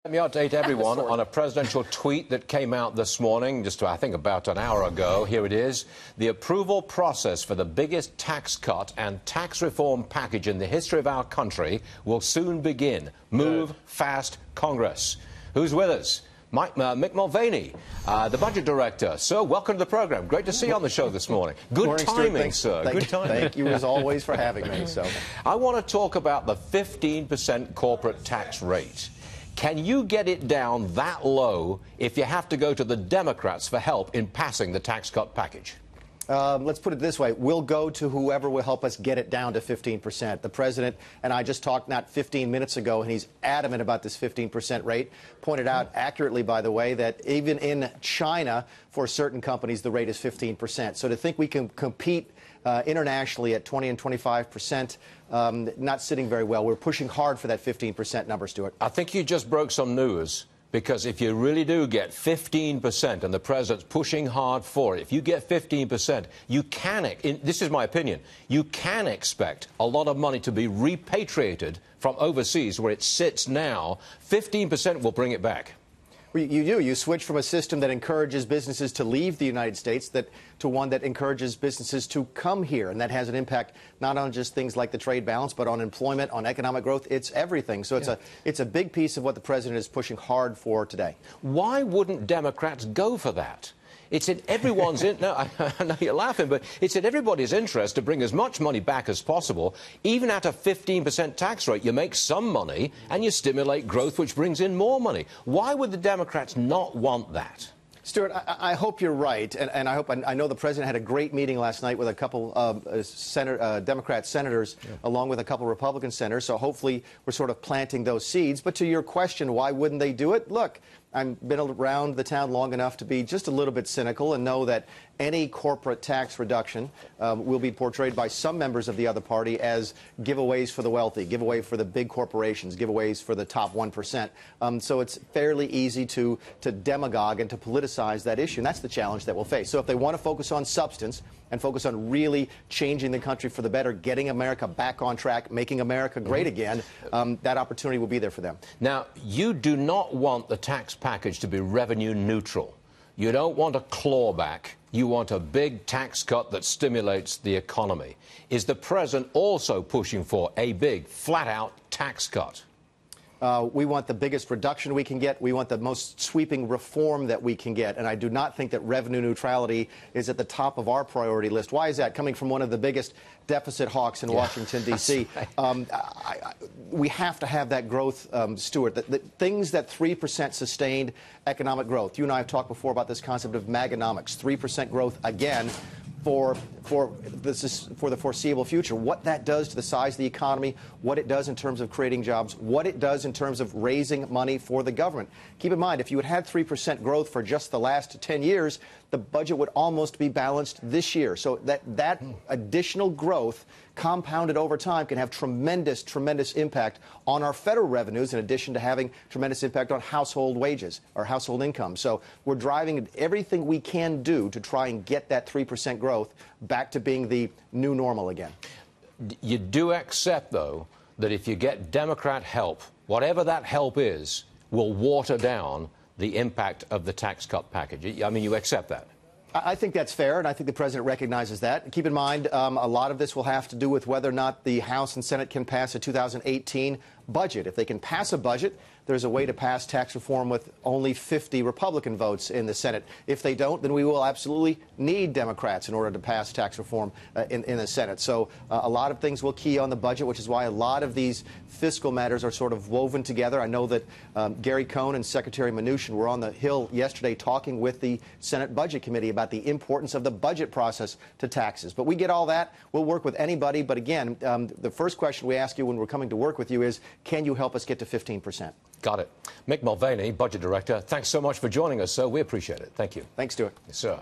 Let me update everyone on a presidential tweet that came out this morning, just I think about an hour ago. Here it is. The approval process for the biggest tax cut and tax reform package in the history of our country will soon begin. Move fast, Congress. Who's with us? Mick Mulvaney, the Budget Director. Sir, welcome to the program. Great to see you on the show this morning. Good timing, sir. Good timing. Thank you, as always, for having me. I want to talk about the 15% corporate tax rate. Can you get it down that low if you have to go to the Democrats for help in passing the tax cut package? Let's put it this way. We'll go to whoever will help us get it down to 15%. The president and I just talked not 15 minutes ago, and he's adamant about this 15% rate. Pointed out accurately, by the way, that even in China, for certain companies, the rate is 15%. So to think we can compete internationally at 20 and 25%, not sitting very well. We're pushing hard for that 15% number, Stuart. I think you just broke some news. Because if you really do get 15%, and the president's pushing hard for it, if you get 15%, you can, this is my opinion, you can expect a lot of money to be repatriated from overseas where it sits now. 15% will bring it back. You do. You switch from a system that encourages businesses to leave the United States to one that encourages businesses to come here. And that has an impact not on just things like the trade balance, but on employment, on economic growth. It's everything. So it's a big piece of what the president is pushing hard for today. Why wouldn't Democrats go for that? It's in everyone's no, I know you're laughing, but it's in everybody's interest to bring as much money back as possible. Even at a 15% tax rate, you make some money and you stimulate growth, which brings in more money. Why would the Democrats not want that? Stuart, I hope you're right, and I know the president had a great meeting last night with a couple of Democrat senators, along with a couple of Republican senators, so hopefully we're sort of planting those seeds. But to your question, why wouldn't they do it? Look, I've been around the town long enough to be just a little bit cynical and know that any corporate tax reduction will be portrayed by some members of the other party as giveaways for the wealthy, giveaway for the big corporations, giveaways for the top 1%. So it's fairly easy to demagogue and to politicize that issue, and that's the challenge that we'll face. So if they want to focus on substance and focus on really changing the country for the better, getting America back on track, making America great again, that opportunity will be there for them. Now, you do not want the tax package to be revenue neutral. You don't want a clawback. You want a big tax cut that stimulates the economy. Is the president also pushing for a big, flat-out tax cut? We want the biggest reduction we can get. We want the most sweeping reform that we can get. And I do not think that revenue neutrality is at the top of our priority list. Why is that? Coming from one of the biggest deficit hawks in Washington, D.C. Right. We have to have that growth, Stuart. The things that 3% sustained economic growth. You and I have talked before about this concept of Maganomics. 3% growth again for the foreseeable future. What that does to the size of the economy, what it does in terms of creating jobs, what it does in terms of raising money for the government. Keep in mind, if you had 3% growth for just the last 10 years, the budget would almost be balanced this year. So that additional growth compounded over time can have tremendous impact on our federal revenues, in addition to having tremendous impact on household wages or household income. So we're driving everything we can do to try and get that 3% growth back to being the new normal again. You do accept, though, that if you get Democrat help, whatever that help is, will water down the impact of the tax cut package. I mean, you accept that? I think that's fair, and I think the president recognizes that. Keep in mind, a lot of this will have to do with whether or not the House and Senate can pass a 2018 budget. If they can pass a budget, there's a way to pass tax reform with only 50 Republican votes in the Senate. If they don't, then we will absolutely need Democrats in order to pass tax reform in the Senate. So a lot of things will key on the budget, which is why a lot of these fiscal matters are sort of woven together. I know that Gary Cohn and Secretary Mnuchin were on the Hill yesterday talking with the Senate Budget Committee about the importance of the budget process to taxes. But we get all that. We'll work with anybody. But again, the first question we ask you when we're coming to work with you is, can you help us get to 15%? Got it. Mick Mulvaney, Budget Director, thanks so much for joining us, sir. We appreciate it. Thank you. Thanks, Stuart. Yes, sir.